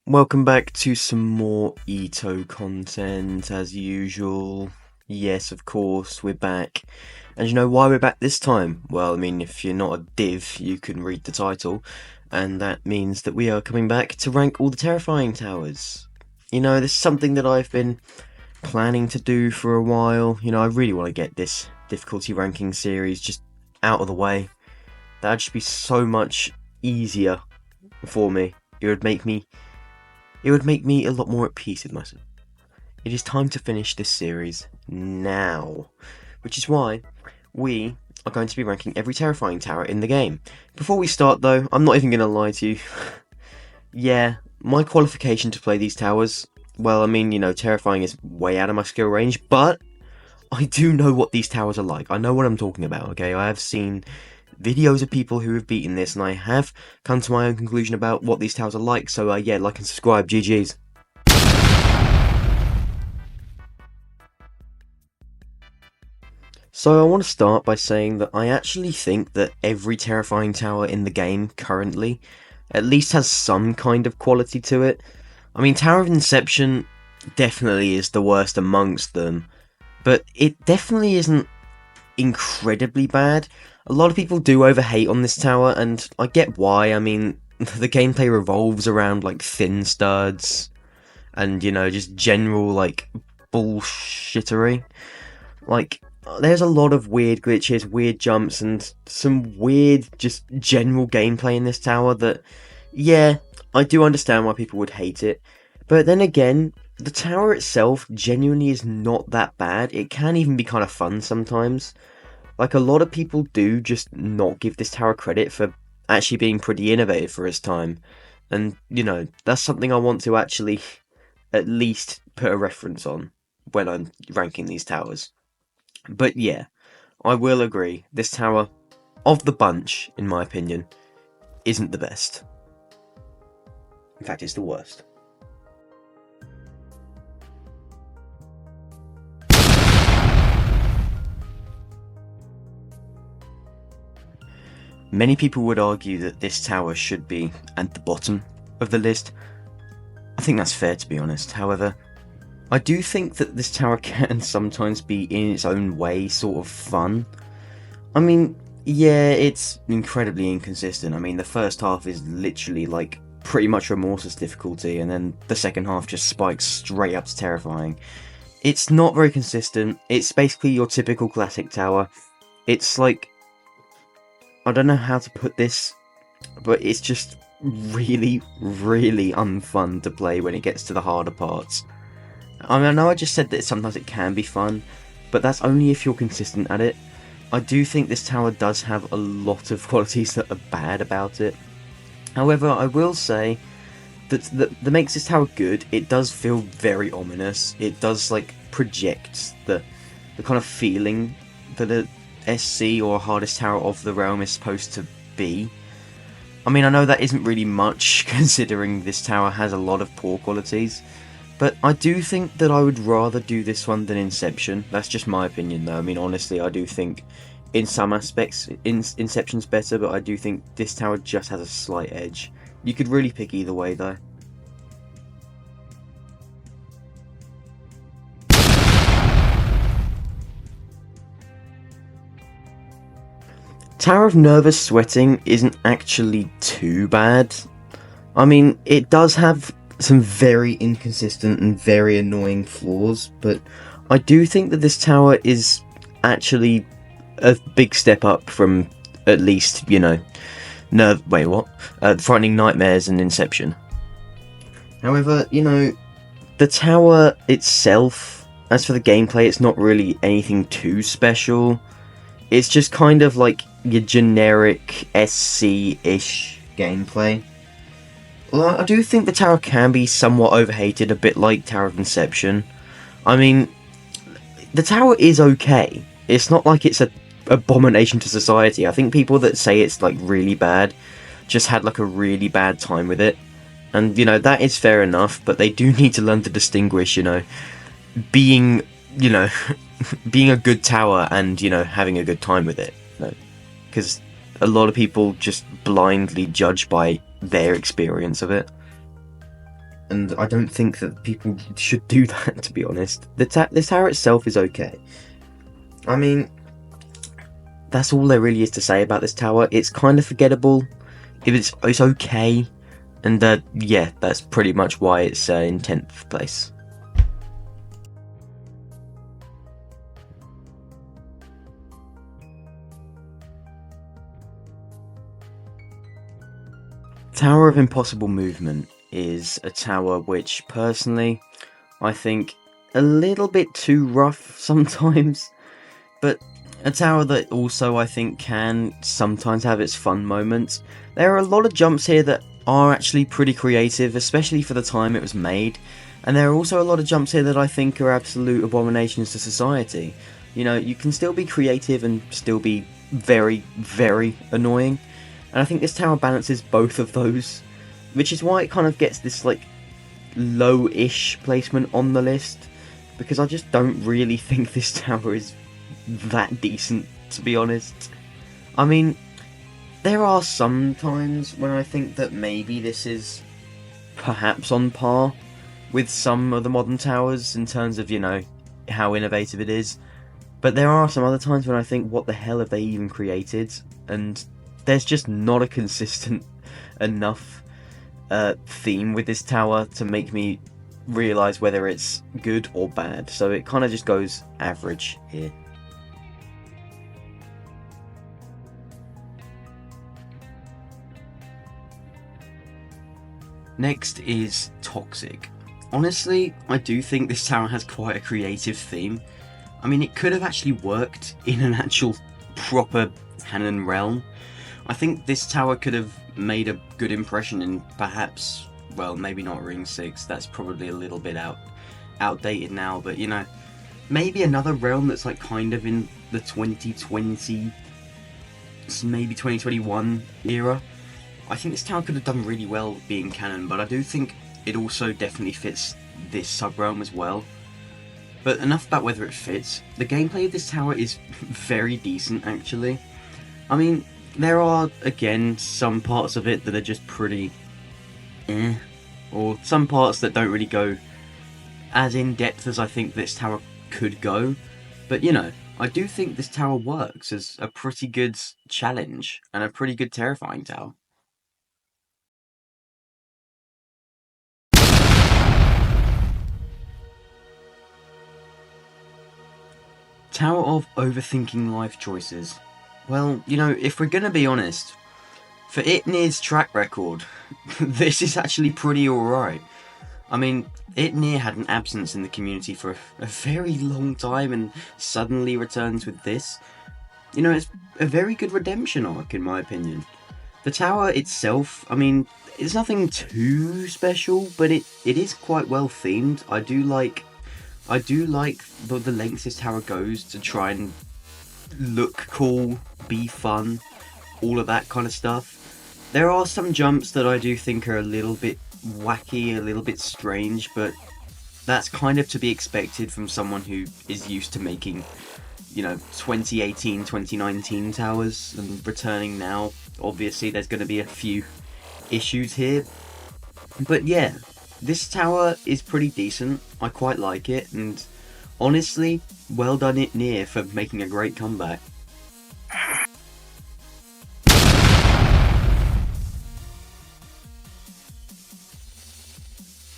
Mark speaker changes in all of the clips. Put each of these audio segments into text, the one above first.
Speaker 1: Welcome back to some more EToH content as usual. Yes, of course, we're back. And you know why we're back this time? Well, I mean, if you're not a div, you can read the title. And that means that we are coming back to rank all the terrifying towers. You know, this is something that I've been planning to do for a while. You know, I really want to get this difficulty ranking series just out of the way. That'd just be so much easier for me. It would make me a lot more at peace with myself. It is time to finish this series now, which is why we are going to be ranking every terrifying tower in the game. Before we start though, I'm not even going to lie to you. Yeah, my qualification to play these towers, well, I mean, you know, terrifying is way out of my skill range, but I do know what these towers are like. I know what I'm talking about, okay? I have seen videos of people who have beaten this, and I have come to my own conclusion about what these towers are like, so yeah, like and subscribe, GG's. So I want to start by saying that I actually think that every terrifying tower in the game currently at least has some kind of quality to it. I mean, Tower of Inception definitely is the worst amongst them, but it definitely isn't incredibly bad. A lot of people do overhate on this tower, and I get why. I mean, the gameplay revolves around like thin studs and, you know, just general like bullshittery. Like, there's a lot of weird glitches, weird jumps, and some weird just general gameplay in this tower that, yeah, I do understand why people would hate it. But then again, the tower itself genuinely is not that bad. It can even be kind of fun sometimes. Like, a lot of people do just not give this tower credit for actually being pretty innovative for its time. And, you know, that's something I want to actually at least put a reference on when I'm ranking these towers. But yeah, I will agree, this tower, of the bunch, in my opinion, isn't the best. In fact, it's the worst. Many people would argue that this tower should be at the bottom of the list. I think that's fair, to be honest. However, I do think that this tower can sometimes be, in its own way, sort of fun. I mean, yeah, it's incredibly inconsistent. I mean, the first half is literally like pretty much remorseless difficulty, and then the second half just spikes straight up to terrifying. It's not very consistent. It's basically your typical classic tower. It's like, I don't know how to put this, but it's just really, really unfun to play when it gets to the harder parts. I mean, I know I just said that sometimes it can be fun, but that's only if you're consistent at it. I do think this tower does have a lot of qualities that are bad about it. However, I will say that makes this tower good. It does feel very ominous. It does like project the kind of feeling that a SC or hardest tower of the realm is supposed to be. I mean, I know that isn't really much considering this tower has a lot of poor qualities, but I do think that I would rather do this one than Inception. That's just my opinion though. I mean, honestly, I do think in some aspects Inception's better, but I do think this tower just has a slight edge. You could really pick either way though. Tower of Nervous Sweating isn't actually too bad. I mean, it does have some very inconsistent and very annoying flaws, but I do think that this tower is actually a big step up from, at least, you know, Frightening Nightmares and Inception. However, you know, the tower itself, as for the gameplay, it's not really anything too special. It's just kind of like your generic SC-ish gameplay. Well, I do think the tower can be somewhat overhated, a bit like Tower of Inception. I mean, the tower is okay. It's not like it's a abomination to society. I think people that say it's like really bad just had like a really bad time with it. And, you know, that is fair enough, but they do need to learn to distinguish, you know, being, you know, being a good tower and, you know, having a good time with it. Because a lot of people just blindly judge by their experience of it. and I don't think that people should do that, to be honest. This tower itself is okay. I mean, that's all there really is to say about this tower. It's kind of forgettable. It's okay, and yeah, that's pretty much why it's in 10th place. Tower of Impossible Movement is a tower which, personally, I think a little bit too rough sometimes, but a tower that also I think can sometimes have its fun moments. There are a lot of jumps here that are actually pretty creative, especially for the time it was made, and there are also a lot of jumps here that I think are absolute abominations to society. You know, you can still be creative and still be very, very annoying. And I think this tower balances both of those, which is why it kind of gets this, like, low-ish placement on the list, because I just don't really think this tower is that decent, to be honest. I mean, there are some times when I think that maybe this is perhaps on par with some of the modern towers in terms of, you know, how innovative it is, but there are some other times when I think, what the hell have they even created? And there's just not a consistent enough theme with this tower to make me realise whether it's good or bad, so it kind of just goes average here. Next is Toxic. Honestly, I do think this tower has quite a creative theme. I mean, it could have actually worked in an actual proper canon realm. I think this tower could have made a good impression in perhaps, well, maybe not Ring 6, that's probably a little bit outdated now, but you know, maybe another realm that's like kind of in the 2020, maybe 2021 era. I think this tower could have done really well being canon, but I do think it also definitely fits this sub-realm as well. But enough about whether it fits. The gameplay of this tower is very decent, actually. I mean, there are, again, some parts of it that are just pretty or some parts that don't really go as in-depth as I think this tower could go. But, you know, I do think this tower works as a pretty good challenge and a pretty good terrifying tower. Tower of Overthinking Life Choices. Well, you know, if we're gonna be honest, for Itnir's track record, this is actually pretty alright. I mean, Itnir had an absence in the community for a very long time and suddenly returns with this. You know, it's a very good redemption arc in my opinion. The tower itself, I mean, it's nothing too special, but it is quite well themed. I do like the lengths this tower goes to try and look cool, be fun, all of that kind of stuff. There are some jumps that I do think are a little bit wacky, a little bit strange, but that's kind of to be expected from someone who is used to making, you know, 2018, 2019 towers and returning now. Obviously, there's going to be a few issues here. But yeah, this tower is pretty decent. I quite like it, and honestly, well done Itnir for making a great comeback.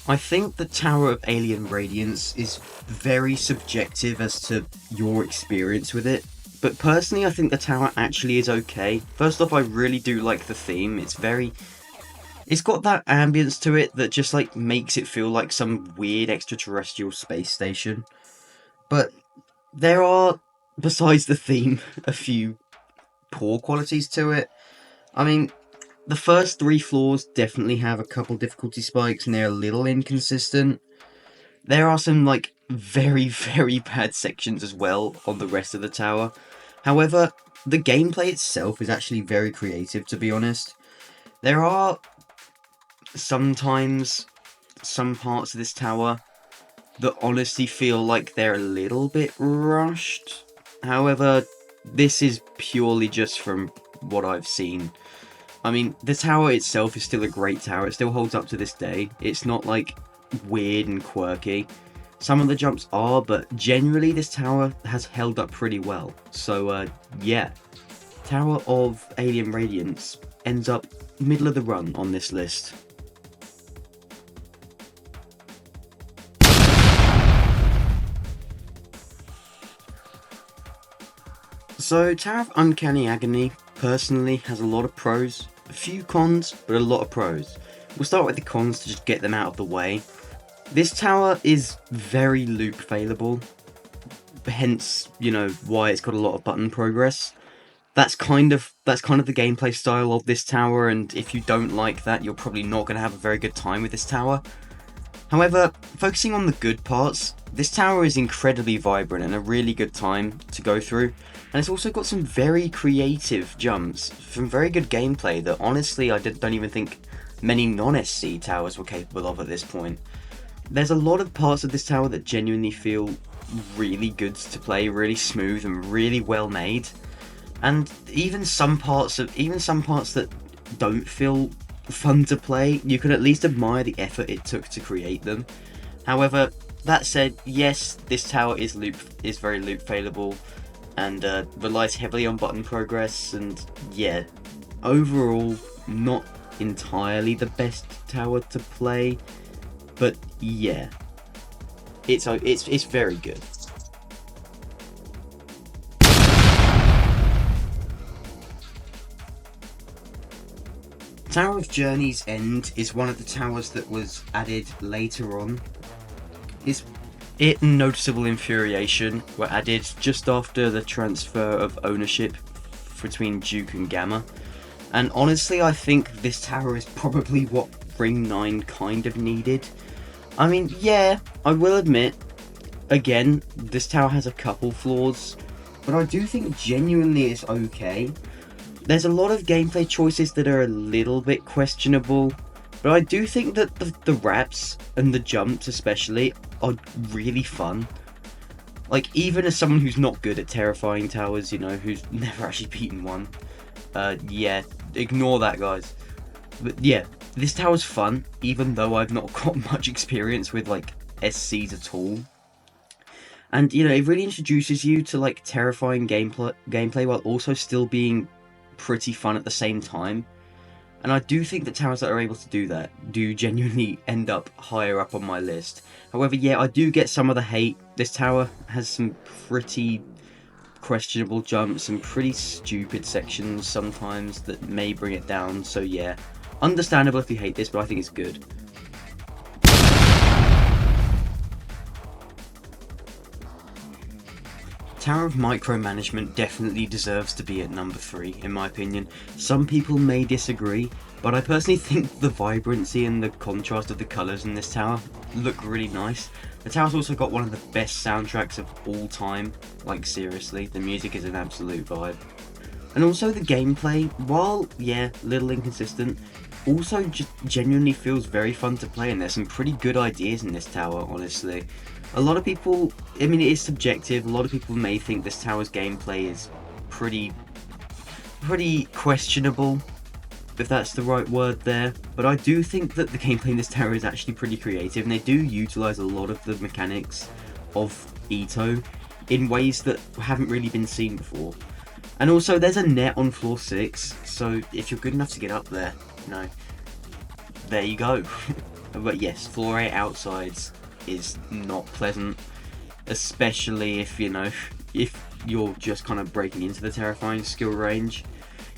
Speaker 1: I think the Tower of Alien Radiance is very subjective as to your experience with it, but personally I think the tower actually is okay. First off, I really do like the theme. It's got that ambience to it that just like makes it feel like some weird extraterrestrial space station. But there are, besides the theme, a few poor qualities to it. I mean, the first 3 floors definitely have a couple difficulty spikes and they're a little inconsistent. There are some, like, very, very bad sections as well on the rest of the tower. However, the gameplay itself is actually very creative, to be honest. There are sometimes some parts of this tower that honestly feel like they're a little bit rushed. However, this is purely just from what I've seen. I mean, the tower itself is still a great tower. It still holds up to this day. It's not, like, weird and quirky. Some of the jumps are, but generally this tower has held up pretty well. So, yeah. Tower of Alien Radiance ends up middle of the run on this list. So, Tower of Uncanny Agony personally has a lot of pros, a few cons, but a lot of pros. We'll start with the cons to just get them out of the way. This tower is very loop failable, hence, you know, why it's got a lot of button progress. That's kind of the gameplay style of this tower, and if you don't like that, you're probably not going to have a very good time with this tower. However, focusing on the good parts, this tower is incredibly vibrant and a really good time to go through, and it's also got some very creative jumps, some very good gameplay that honestly I don't even think many non-SC towers were capable of at this point. There's a lot of parts of this tower that genuinely feel really good to play, really smooth and really well made. And even some parts that don't feel fun to play, you can at least admire the effort it took to create them. However, that said, yes, this tower is very loop failable and relies heavily on button progress, and yeah, overall not entirely the best tower to play. But yeah, it's very good. Tower of Journey's End is one of the towers that was added later on. It and Noticeable Infuriation were added just after the transfer of ownership between Duke and Gamma. And honestly, I think this tower is probably what Ring 9 kind of needed. I mean, yeah, I will admit, again, this tower has a couple flaws, but I do think genuinely it's okay. There's a lot of gameplay choices that are a little bit questionable, but I do think that the wraps and the jumps especially are really fun. Like, even as someone who's not good at terrifying towers, you know, who's never actually beaten one, yeah, ignore that, guys. But yeah, this tower's fun, even though I've not got much experience with, like, SCs at all. And, you know, it really introduces you to, like, terrifying gameplay while also still being pretty fun at the same time. And I do think that towers that are able to do that do genuinely end up higher up on my list. However, yeah, I do get some of the hate. This tower has some pretty questionable jumps and pretty stupid sections sometimes that may bring it down, so yeah. Understandable if you hate this, but I think it's good. Tower of Micromanagement definitely deserves to be at number 3, in my opinion. Some people may disagree, but I personally think the vibrancy and the contrast of the colours in this tower look really nice. The tower's also got one of the best soundtracks of all time. Like, seriously, the music is an absolute vibe. And also the gameplay, while, yeah, little inconsistent, also just genuinely feels very fun to play, and there's some pretty good ideas in this tower, honestly. A lot of people, I mean, it is subjective, a lot of people may think this tower's gameplay is pretty questionable, if that's the right word there, but I do think that the gameplay in this tower is actually pretty creative, and they do utilise a lot of the mechanics of EToH in ways that haven't really been seen before. And also, there's a net on floor 6, so if you're good enough to get up there, you know, there you go. But yes, floor 8 outsides is not pleasant, especially if, you know, if you're just kind of breaking into the terrifying skill range.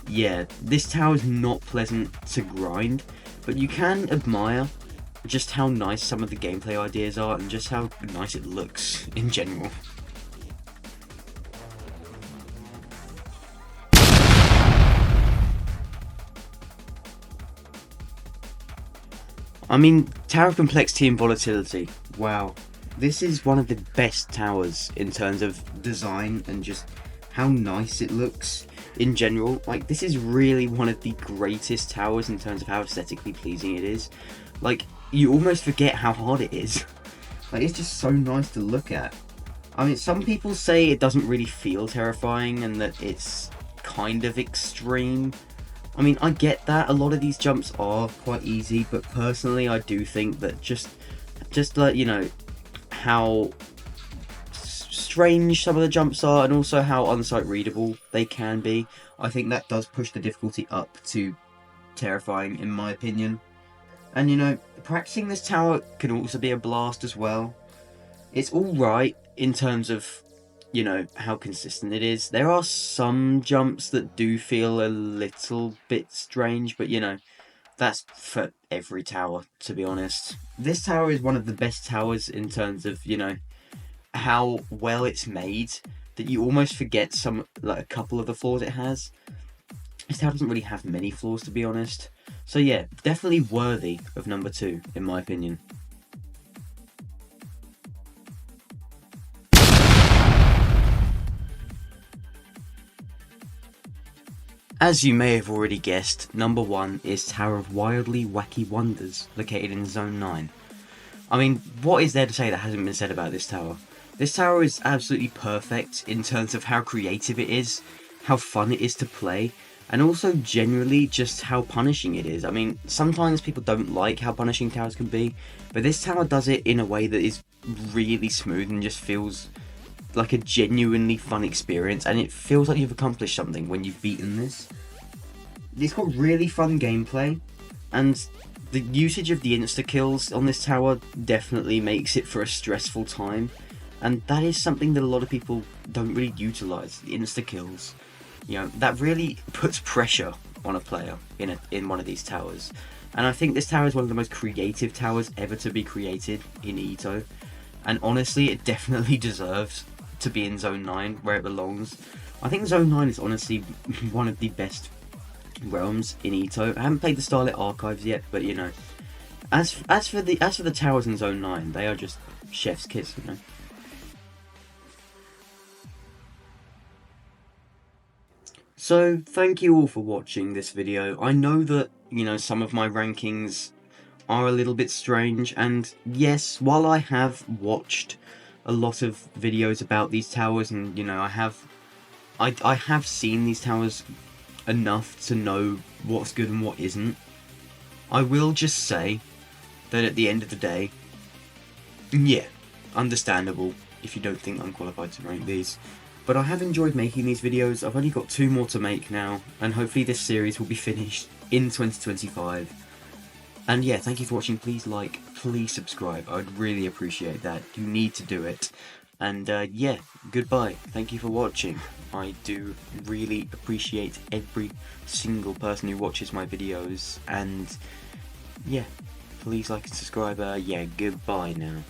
Speaker 1: Yeah, this tower is not pleasant to grind, but you can admire just how nice some of the gameplay ideas are and just how nice it looks in general. I mean, Tower of Complexity and Volatility, wow. This is one of the best towers in terms of design and just how nice it looks in general. Like, this is really one of the greatest towers in terms of how aesthetically pleasing it is. Like, you almost forget how hard it is. Like, it's just so nice to look at. I mean, some people say it doesn't really feel terrifying and that it's kind of extreme. I mean, I get that a lot of these jumps are quite easy, but personally I do think that just like, you know, how strange some of the jumps are, and also how unsight readable they can be, I think that does push the difficulty up to terrifying, in my opinion. And, you know, practicing this tower can also be a blast as well. It's alright in terms of, you know, how consistent it is. There are some jumps that do feel a little bit strange, but, you know, that's for every tower, to be honest. This tower is one of the best towers in terms of, you know, how well it's made, that you almost forget a couple of the flaws it has. This tower doesn't really have many flaws, to be honest. So yeah, definitely worthy of number 2, in my opinion. As you may have already guessed, number 1 is Tower of Wildly Wacky Wonders, located in Zone 9. I mean, what is there to say that hasn't been said about this tower? This tower is absolutely perfect in terms of how creative it is, how fun it is to play, and also generally just how punishing it is. I mean, sometimes people don't like how punishing towers can be, but this tower does it in a way that is really smooth and just feels like a genuinely fun experience, and it feels like you've accomplished something when you've beaten this. It's got really fun gameplay, and the usage of the insta-kills on this tower definitely makes it for a stressful time, and that is something that a lot of people don't really utilise, the insta-kills. You know, that really puts pressure on a player in one of these towers. And I think this tower is one of the most creative towers ever to be created in EToH, and honestly, it definitely deserves to be in Zone 9, where it belongs. I think Zone 9 is honestly one of the best realms in EToH. I haven't played the Starlit Archives yet, but you know, as for the towers in Zone 9, they are just chef's kiss, you know. So thank you all for watching this video. I know that, you know, some of my rankings are a little bit strange, and yes, while I have watched a lot of videos about these towers, and you know, I have seen these towers enough to know what's good and what isn't, I will just say that at the end of the day, yeah, understandable if you don't think I'm qualified to rank these. But I have enjoyed making these videos. I've only got 2 more to make now, and hopefully this series will be finished in 2025. And yeah, thank you for watching. Please like, please subscribe. I would really appreciate that. You need to do it. And yeah, goodbye. Thank you for watching. I do really appreciate every single person who watches my videos. And yeah, please like and subscribe. Yeah, goodbye now.